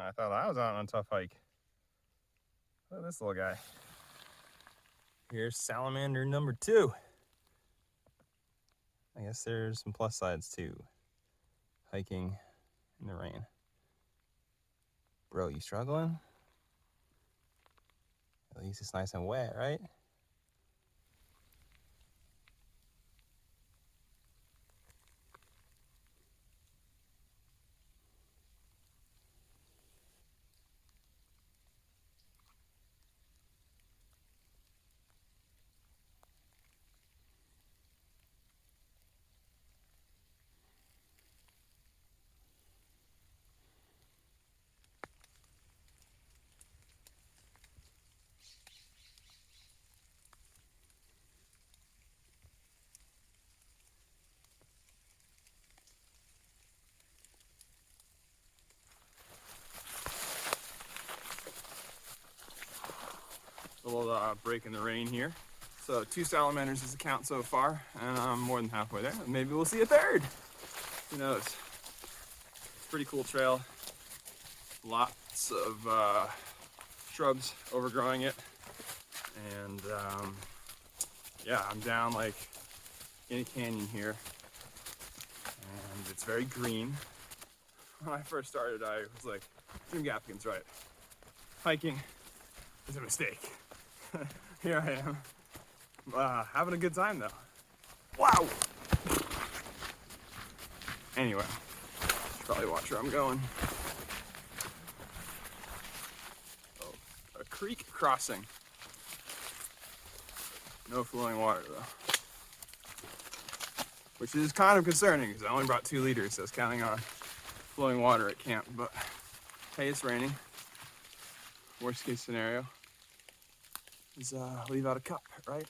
I thought I was out on a tough hike. Look at this little guy. Here's salamander number 2. I guess there's some plus sides too. Hiking in the rain. Bro, you struggling? At least it's nice and wet, right? A little break in the rain here. So 2 salamanders is the count so far, and I'm more than halfway there. Maybe we'll see a third. Who knows? It's a pretty cool trail. Lots of shrubs overgrowing it, and yeah, I'm down like in a canyon here, and it's very green. When I first started, I was like, Jim Gaffigan's right. Hiking is a mistake. Here I am, having a good time though. Wow! Anyway, should probably watch where I'm going. Oh, a creek crossing. No flowing water though. Which is kind of concerning because I only brought 2 liters, so I was counting on flowing water at camp, but hey, it's raining. Worst case scenario is leave out a cup, right?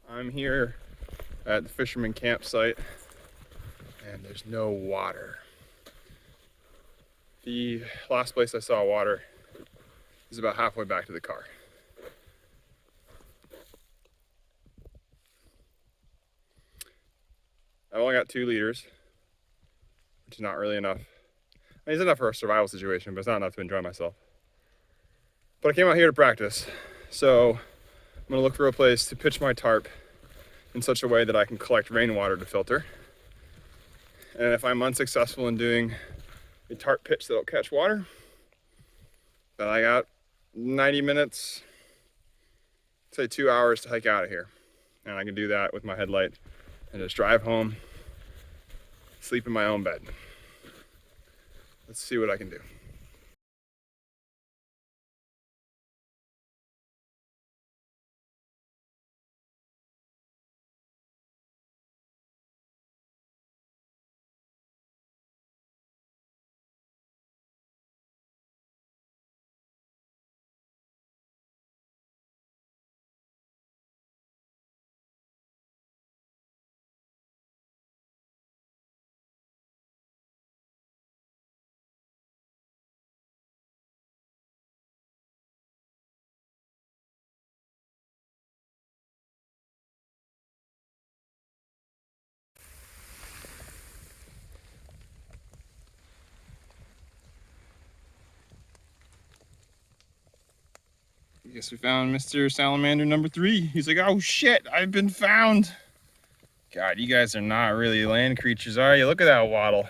I'm here at the fisherman campsite and there's no water. The last place I saw water is about halfway back to the car. I've only got 2 liters, which is not really enough. I mean, it's enough for a survival situation, but it's not enough to enjoy myself. But I came out here to practice, so I'm gonna look for a place to pitch my tarp in such a way that I can collect rainwater to filter. And if I'm unsuccessful in doing a tarp pitch that'll catch water, then I got 90 minutes, say 2 hours to hike out of here. And I can do that with my headlight and just drive home, sleep in my own bed. Let's see what I can do. I guess we found Mr. Salamander number 3. He's like, oh shit, I've been found. God, you guys are not really land creatures, are you? Look at that waddle.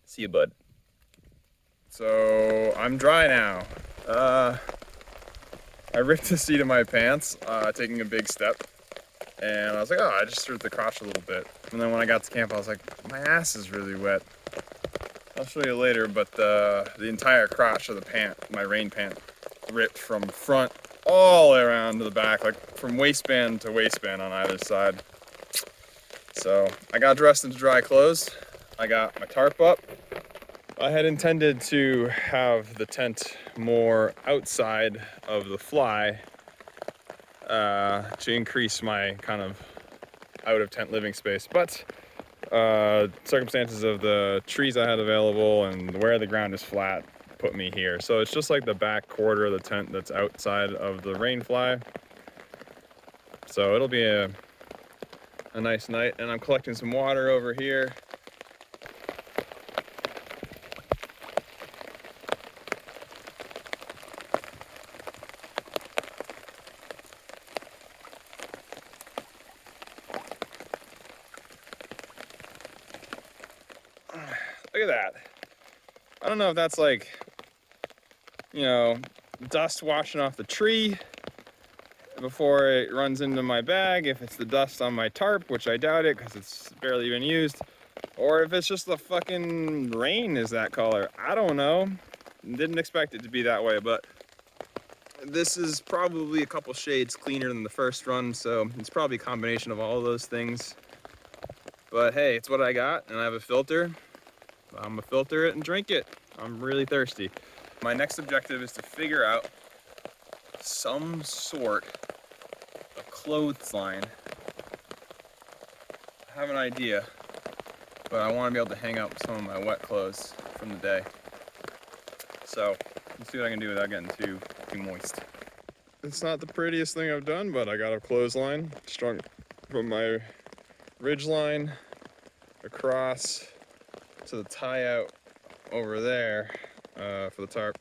See you, bud. So I'm dry now. I ripped the seat of my pants, taking a big step. And I was like, oh, I just threw the crotch a little bit. And then when I got to camp, I was like, my ass is really wet. I'll show you later, but the entire crotch of the pant, my rain pant, ripped from front all the way around to the back, like from waistband to waistband on either side. So I got dressed into dry clothes. I got my tarp up. I had intended to have the tent more outside of the fly to increase my kind of out of tent living space. But circumstances of the trees I had available and where the ground is flat put me here. So it's just like the back quarter of the tent that's outside of the rain fly. So it'll be a nice night. And I'm collecting some water over here. Look at that. I don't know if that's like, you know, dust washing off the tree before it runs into my bag, if it's the dust on my tarp, which I doubt it because it's barely even used, or if it's just the fucking rain is that color. I don't know. Didn't expect it to be that way, but this is probably a couple shades cleaner than the first run, so it's probably a combination of all of those things. But hey, it's what I got, and I have a filter. I'm gonna filter it and drink it. I'm really thirsty. My next objective is to figure out some sort of clothesline. I have an idea, but I want to be able to hang up some of my wet clothes from the day. So let's see what I can do without getting too moist. It's not the prettiest thing I've done, but I got a clothesline strung from my ridge line across to the tie out over there for the tarp.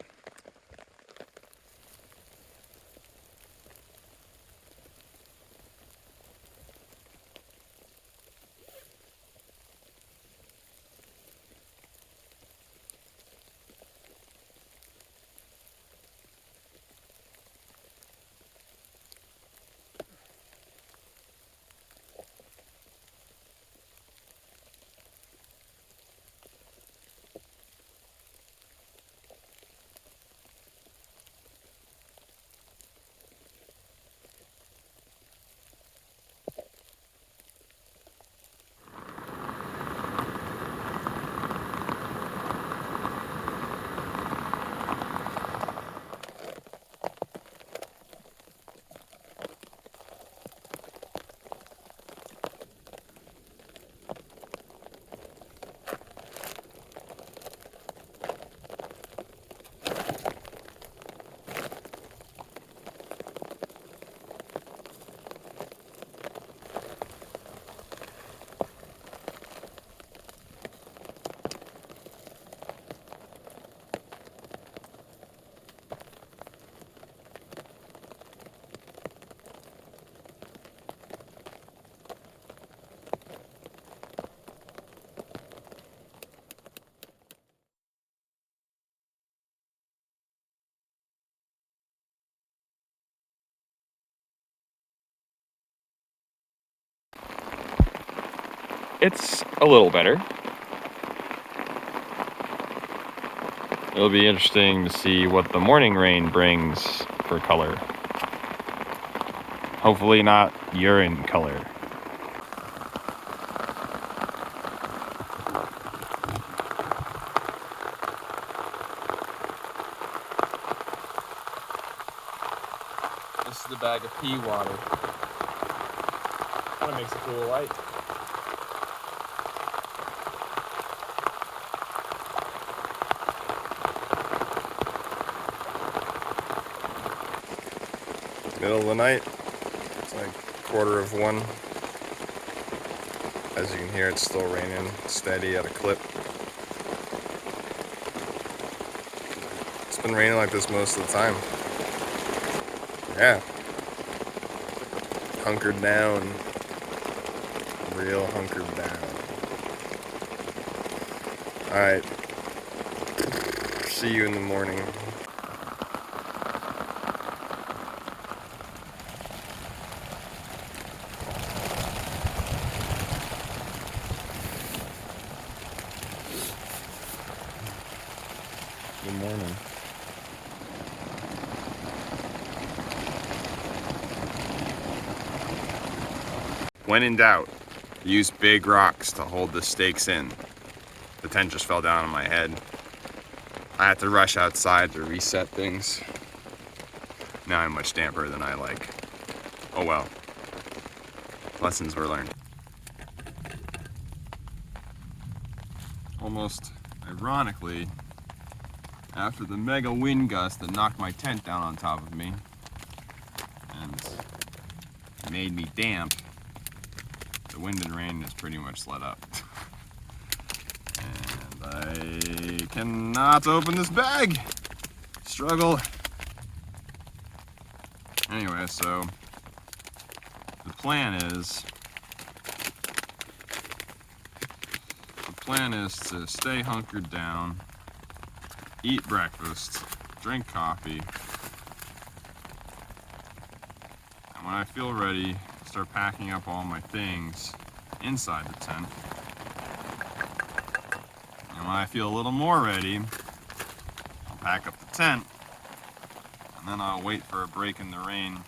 It's a little better. It'll be interesting to see what the morning rain brings for color. Hopefully not urine color. This is the bag of pea water. Kind of makes a cool light. Middle of the night, it's like 1:15. As you can hear, it's still raining steady at a clip. It's been raining like this most of the time. Yeah. Hunkered down. Real hunkered down. Alright. See you in the morning. Good morning. When in doubt, use big rocks to hold the stakes in. The tent just fell down on my head. I had to rush outside to reset things. Now I'm much damper than I like. Oh well. Lessons were learned. Almost ironically, after the mega wind gust that knocked my tent down on top of me and made me damp, the wind and rain has pretty much let up. And I cannot open this bag! Struggle. Anyway, so the plan is to stay hunkered down, eat breakfast, drink coffee, and when I feel ready, start packing up all my things inside the tent. And when I feel a little more ready, I'll pack up the tent, and then I'll wait for a break in the rain,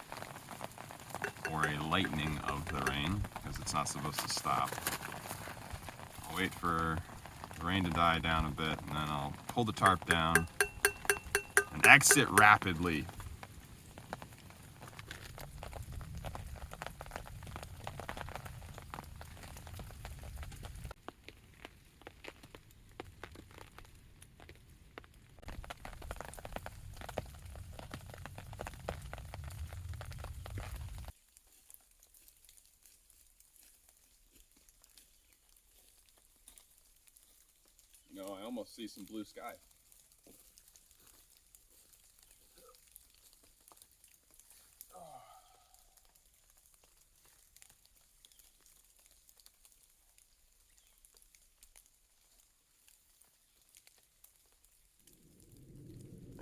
or a lightening of the rain, because it's not supposed to stop. I'll wait for the rain to die down a bit, and then I'll pull the tarp down and exit rapidly. You know, I almost see some blue sky.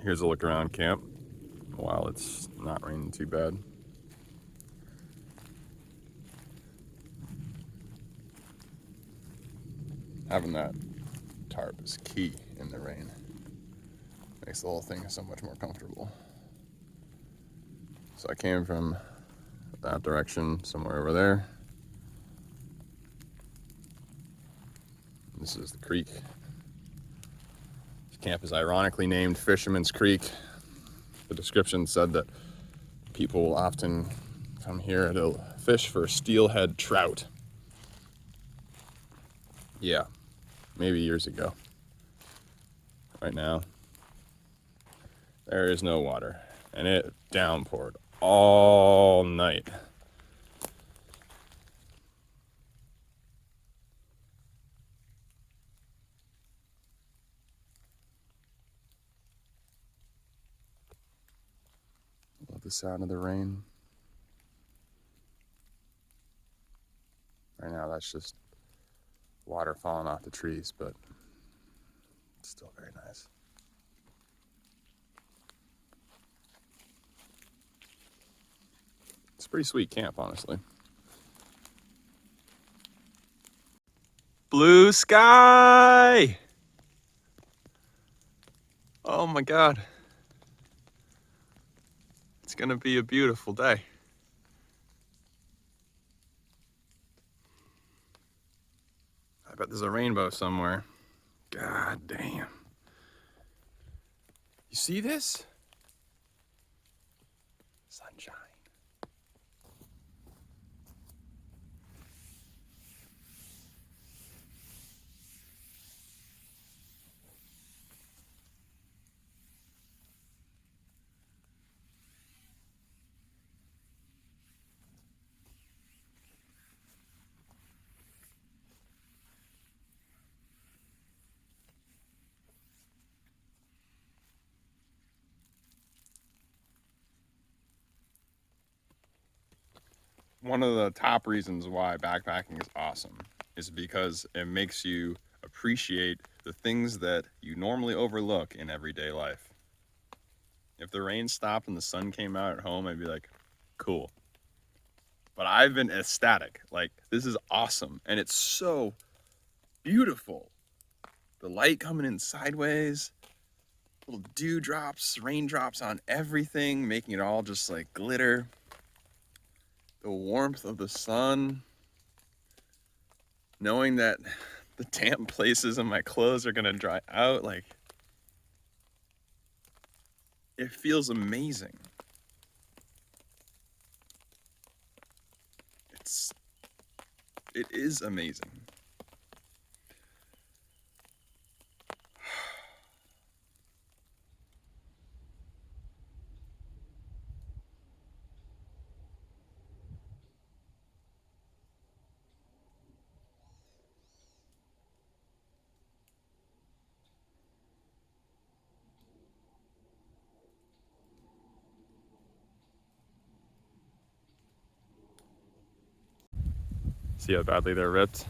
Here's a look around camp while it's not raining too bad. Having that tarp is key in the rain. Makes the whole thing so much more comfortable. So I came from that direction, somewhere over there. This is the creek. This camp is ironically named Fisherman's Creek. The description said that people will often come here to fish for steelhead trout. Yeah, maybe years ago. Right now, there is no water, and it downpoured all night. Love the sound of the rain. Right now, that's just water falling off the trees, but it's still very nice. It's a pretty sweet camp, honestly. Blue sky! Oh my God. It's gonna be a beautiful day. I bet there's a rainbow somewhere. God damn. You see this? Sunshine. One of the top reasons why backpacking is awesome is because it makes you appreciate the things that you normally overlook in everyday life. If the rain stopped and the sun came out at home, I'd be like, cool. But I've been ecstatic. Like, this is awesome. And it's so beautiful. The light coming in sideways, little dewdrops, raindrops on everything, making it all just like glitter. The warmth of the sun, knowing that the damp places in my clothes are gonna dry out, like, it feels amazing. It is amazing. See how badly they're ripped?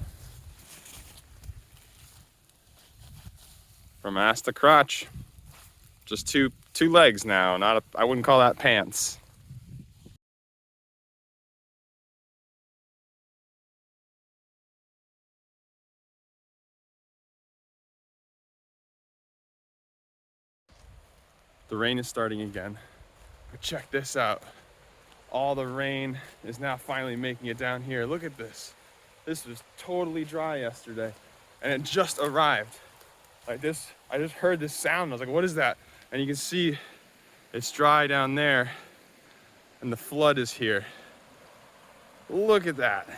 From ass to crotch. Just two legs now. I wouldn't call that pants. The rain is starting again. But check this out. All the rain is now finally making it down here. Look at this. This was totally dry yesterday, and it just arrived. Like this, I just heard this sound. I was like, what is that? And you can see it's dry down there, and the flood is here. Look at that.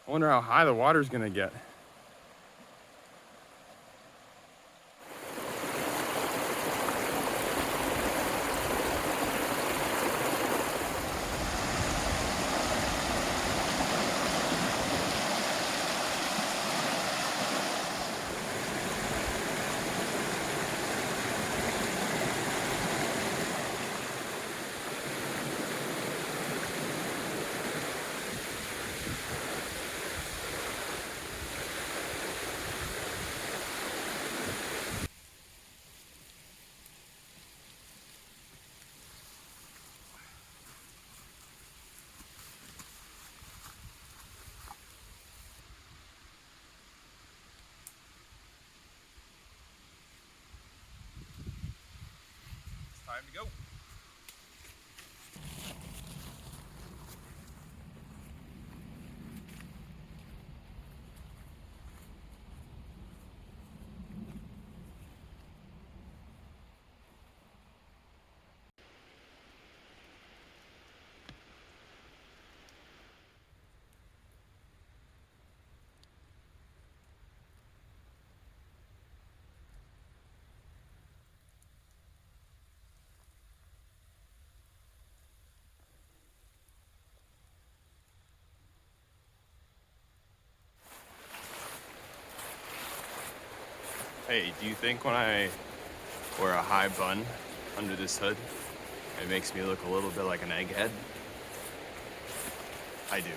I wonder how high the water's gonna get. Time to go. Hey, do you think when I wear a high bun under this hood, it makes me look a little bit like an egghead? I do.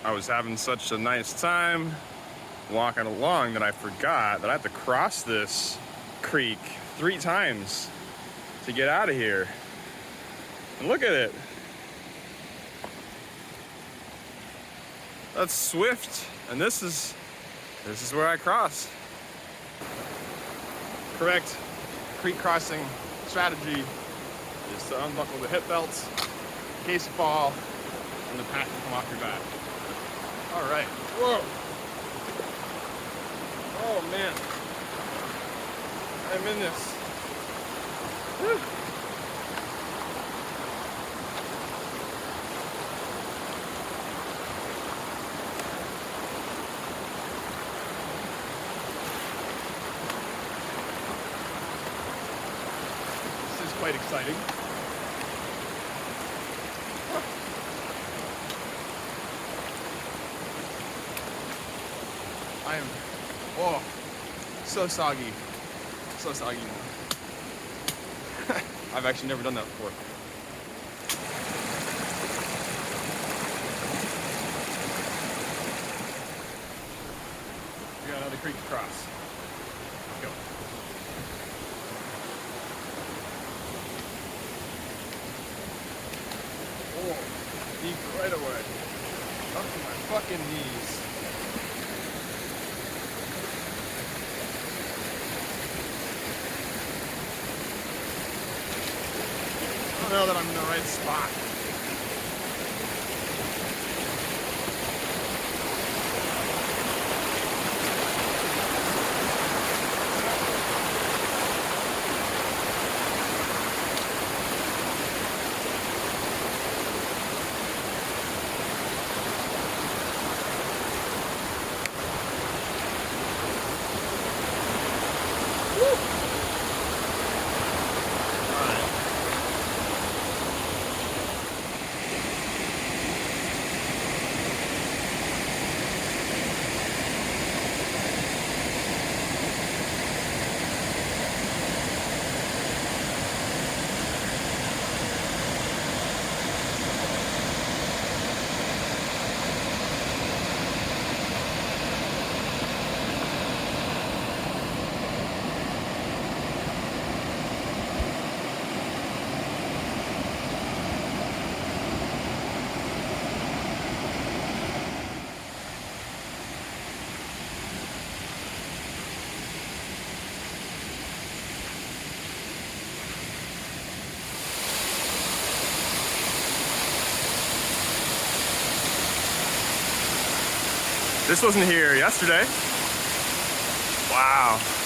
I was having such a nice time walking along that I forgot that I have to cross this creek 3 times to get out of here. And look at it. That's Swift, and this is where I cross. Correct creek crossing strategy is to unbuckle the hip belts in case you fall and the pack can come off your back. All right. Whoa. Oh man. I'm in this. Whew. This is quite exciting. I am, oh, so soggy. So soggy now. I've actually never done that before. We got another creek to cross. Let's go. Oh. deep right away. Up to my fucking knees. I don't know that I'm in the right spot. This wasn't here yesterday. Wow.